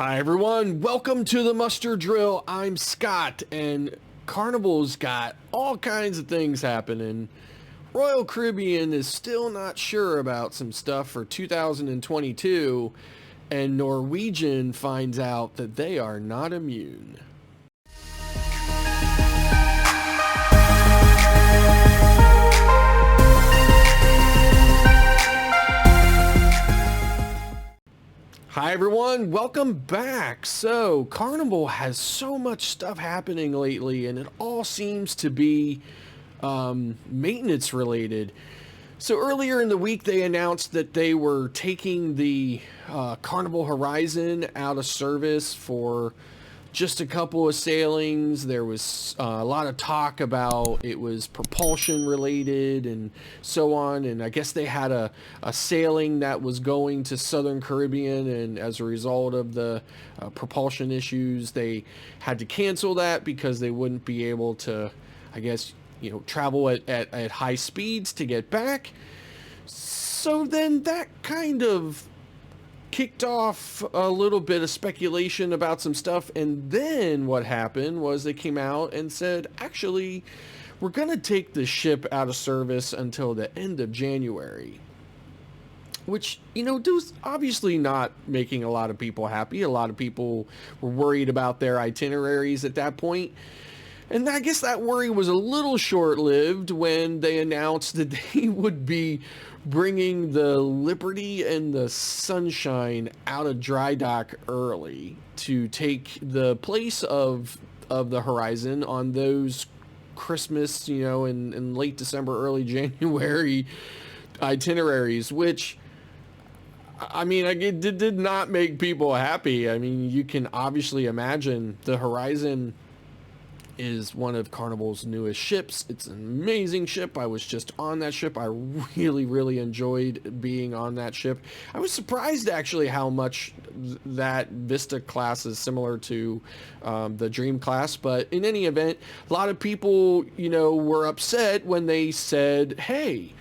Hi everyone, welcome to the muster drill. I'm Scott, and Carnival's got all kinds of things happening. Royal Caribbean is still not sure about some stuff for 2022, and Norwegian finds out that they are not immune. Hi everyone, welcome back. So Carnival has so much stuff happening lately, and it all seems to be maintenance related. So earlier in the week they announced that they were taking the Carnival Horizon out of service for just a couple of sailings. There was a lot of talk about it was propulsion related and so on, and I guess they had a sailing that was going to Southern Caribbean, and as a result of the propulsion issues they had to cancel that because they wouldn't be able to, I guess, travel at high speeds to get back. So then that kind of kicked off a little bit of speculation about some stuff, and then what happened was they came out and said, actually, we're gonna take the ship out of service until the end of January, which, was obviously not making a lot of people happy. A lot of people were worried about their itineraries at that point. And I guess that worry was a little short-lived when they announced that they would be bringing the Liberty and the Sunshine out of dry dock early to take the place of the Horizon on those Christmas, in late December, early January itineraries, which, it did not make people happy. You can obviously imagine the Horizon is one of Carnival's newest ships. It's an amazing ship. I was just on that ship. I really enjoyed being on that ship. I was surprised actually how much that Vista class is similar to the Dream class, but in any event, a lot of people, were upset when they said, hey,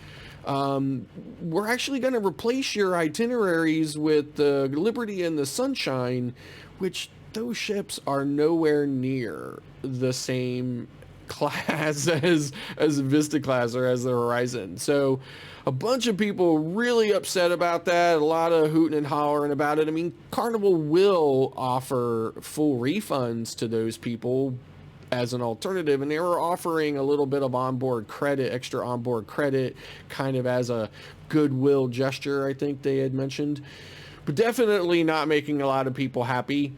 we're actually going to replace your itineraries with the Liberty and the Sunshine, which those ships are nowhere near the same class as the Vista class or as the Horizon. So a bunch of people really upset about that, a lot of hooting and hollering about it. Carnival will offer full refunds to those people as an alternative, and they were offering a little bit of onboard credit, extra onboard credit, kind of as a goodwill gesture, I think they had mentioned, but definitely not making a lot of people happy.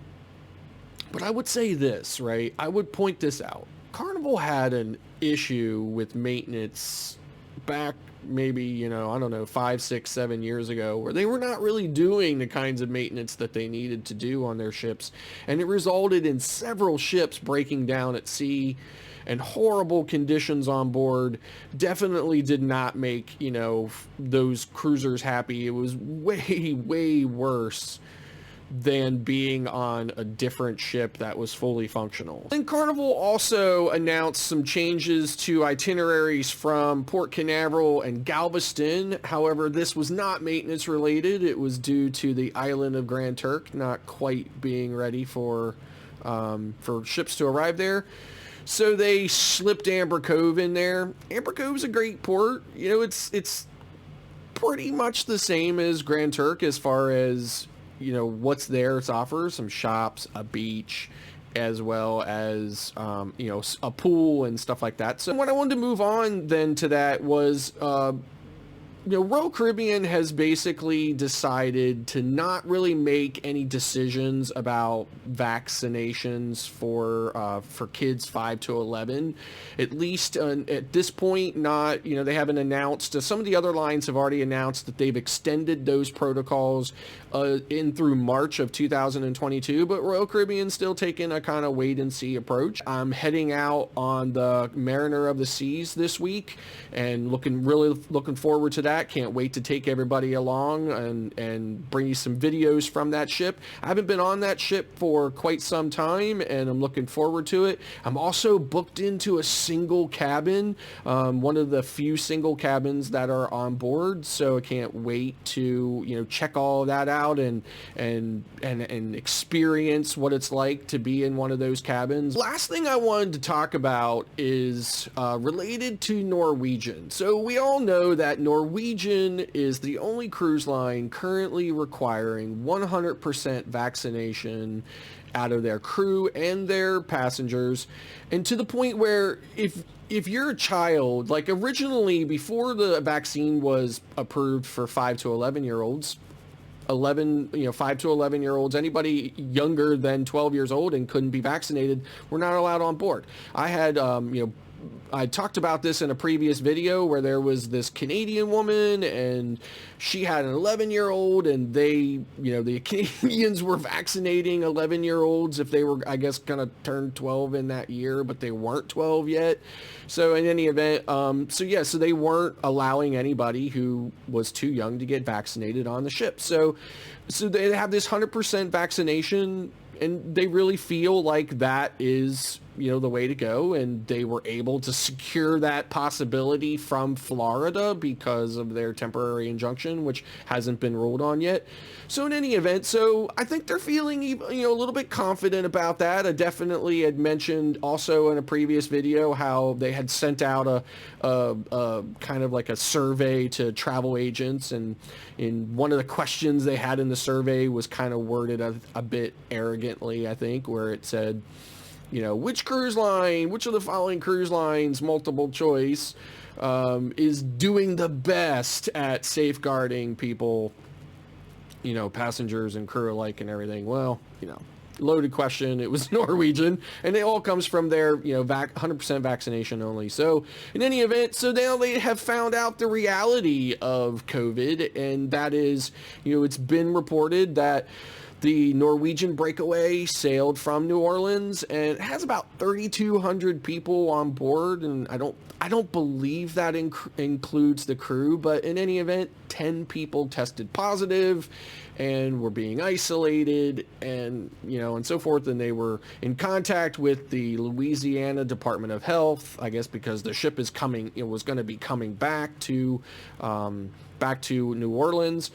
But I would say this, right? I would point this out. Carnival had an issue with maintenance back maybe, 5, 6, 7 years ago, where they were not really doing the kinds of maintenance that they needed to do on their ships. And it resulted in several ships breaking down at sea and horrible conditions on board. Definitely did not make, those cruisers happy. It was way worse than being on a different ship that was fully functional. And Carnival also announced some changes to itineraries from Port Canaveral and Galveston. However, this was not maintenance related. It was due to the island of Grand Turk not quite being ready for ships to arrive there. So they slipped Amber Cove in there. Amber Cove's a great port. It's pretty much the same as Grand Turk as far as what's there. It's offers some shops, a beach, as well as a pool and stuff like that. So what I wanted to move on then to that was Royal Caribbean has basically decided to not really make any decisions about vaccinations for kids 5 to 11, at least at this point. Not, they haven't announced. Some of the other lines have already announced that they've extended those protocols in through March of 2022, but Royal Caribbean's still taking a kind of wait and see approach. I'm heading out on the Mariner of the Seas this week and looking forward to that. that. Can't wait to take everybody along and bring you some videos from that ship. I haven't been on that ship for quite some time, and I'm looking forward to it. I'm also booked into a single cabin, one of the few single cabins that are on board, so I can't wait to, you know, check all of that out and experience what it's like to be in one of those cabins. Last thing I wanted to talk about is related to Norwegian. So we all know that Norwegian is the only cruise line currently requiring 100% vaccination out of their crew and their passengers, and to the point where if you're a child, like originally before the vaccine was approved for 5 to 11 year olds, 5 to 11 year olds, anybody younger than 12 years old and couldn't be vaccinated were not allowed on board. I had, I talked about this in a previous video where there was this Canadian woman and she had an 11-year-old, and they, the Canadians were vaccinating 11-year-olds if they were, I guess, going to turn 12 in that year, but they weren't 12 yet. So in any event, so they weren't allowing anybody who was too young to get vaccinated on the ship. So they have this 100% vaccination, and they really feel like that is, the way to go. And they were able to secure that possibility from Florida because of their temporary injunction, which hasn't been ruled on yet. So in any event, so I think they're feeling, a little bit confident about that. I definitely had mentioned also in a previous video how they had sent out a kind of like a survey to travel agents, and in one of the questions they had in the survey was kind of worded a bit arrogantly, I think, where it said, which of the following cruise lines, multiple choice, is doing the best at safeguarding people, passengers and crew alike and everything. Well, loaded question. It was Norwegian, and it all comes from their, 100% vaccination only. So in any event, so now they have found out the reality of COVID, and that is, it's been reported that the Norwegian breakaway sailed from New Orleans, and it has about 3,200 people on board, and I don't believe that includes the crew, but in any event, 10 people tested positive and were being isolated, and and so forth, and they were in contact with the Louisiana Department of Health, I guess because the ship is coming, was going to be coming back to New Orleans.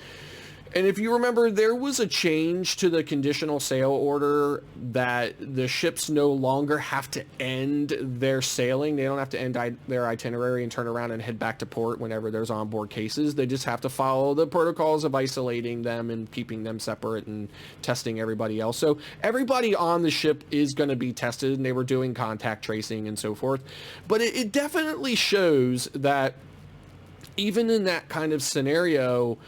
And if you remember, there was a change to the conditional sail order that the ships no longer have to end their sailing. They don't have to end their itinerary and turn around and head back to port whenever there's onboard cases. They just have to follow the protocols of isolating them and keeping them separate and testing everybody else. So everybody on the ship is going to be tested, and they were doing contact tracing and so forth. But it definitely shows that even in that kind of scenario,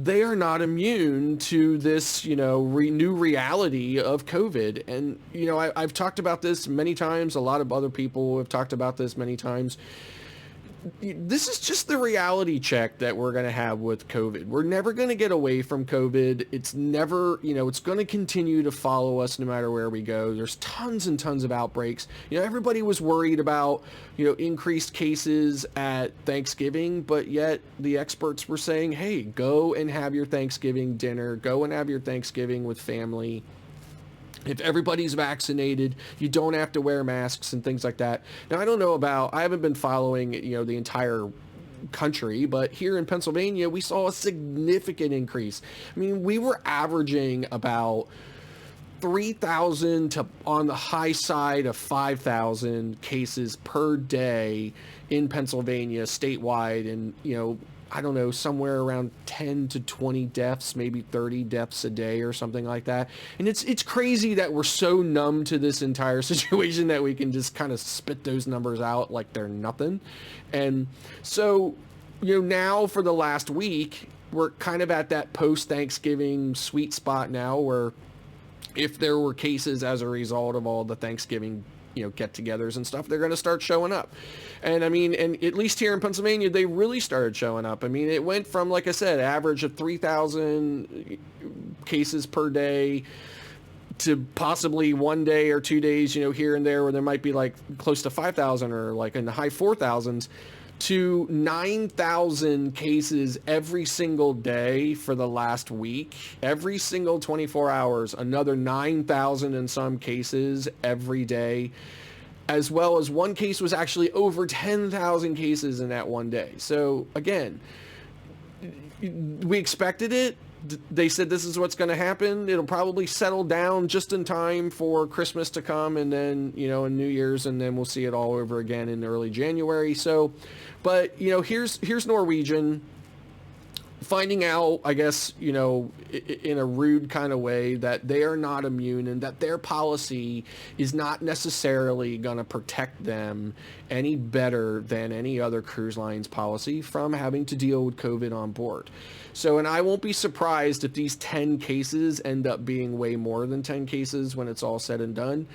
they are not immune to this, new reality of COVID. And, I've talked about this many times. A lot of other people have talked about this many times. This is just the reality check that we're going to have with COVID. We're never going to get away from COVID. It's never, it's going to continue to follow us no matter where we go. There's tons and tons of outbreaks. Everybody was worried about, increased cases at Thanksgiving, but yet the experts were saying, hey, go and have your Thanksgiving dinner. Go and have your Thanksgiving with family. If everybody's vaccinated, you don't have to wear masks and things like that. Now, I haven't been following, the entire country, but here in Pennsylvania, we saw a significant increase. I mean, we were averaging about 3,000 to on the high side of 5,000 cases per day in Pennsylvania statewide. And, somewhere around 10 to 20 deaths, maybe 30 deaths a day or something like that. And it's crazy that we're so numb to this entire situation that we can just kind of spit those numbers out like they're nothing. And so, now for the last week, we're kind of at that post-Thanksgiving sweet spot now where if there were cases as a result of all the Thanksgiving get-togethers and stuff, they're going to start showing up. And and at least here in Pennsylvania, they really started showing up. It went from, like I said, average of 3,000 cases per day to possibly 1 day or 2 days, here and there, where there might be like close to 5,000 or like in the high 4,000s, to 9,000 cases every single day for the last week. Every single 24 hours, another 9,000 in some cases every day, as well as one case was actually over 10,000 cases in that one day. So again, we expected it. They said this is what's going to happen. It'll probably settle down just in time for Christmas to come, and then, you know, in New Year's, and then we'll see it all over again in early January. So, but, you know, here's Norwegian finding out, I guess, you know, in a rude kind of way, that they are not immune and that their policy is not necessarily going to protect them any better than any other cruise line's policy from having to deal with COVID on board. So, and I won't be surprised if these 10 cases end up being way more than 10 cases when it's all said and done.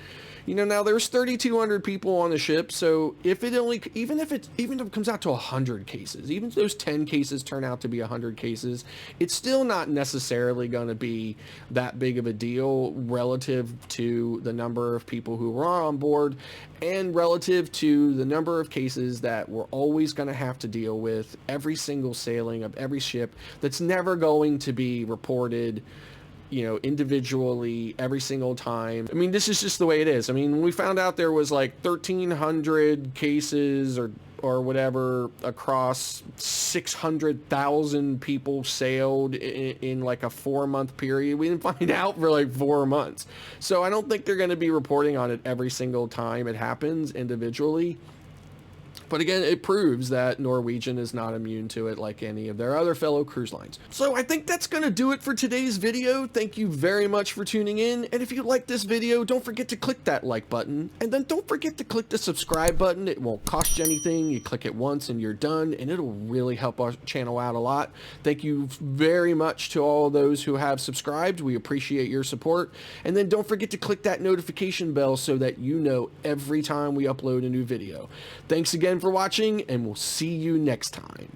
You know, now there's 3,200 people on the ship, so if it only, even if it comes out to 100 cases, even if those 10 cases turn out to be 100 cases, it's still not necessarily going to be that big of a deal relative to the number of people who were on board and relative to the number of cases that we're always going to have to deal with every single sailing of every ship. That's never going to be reported, you know, individually every single time. I mean, this is just the way it is. I mean, when we found out there was like 1,300 cases or whatever across 600,000 people sailed in like a 4-month period, we didn't find out for like 4 months. So I don't think they're going to be reporting on it every single time it happens individually. But again, it proves that Norwegian is not immune to it like any of their other fellow cruise lines. So I think that's going to do it for today's video. Thank you very much for tuning in. And if you like this video, don't forget to click that like button. And then don't forget to click the subscribe button. It won't cost you anything. You click it once and you're done. And it'll really help our channel out a lot. Thank you very much to all those who have subscribed. We appreciate your support. And then don't forget to click that notification bell so that you know every time we upload a new video. Thanks again for watching, and we'll see you next time.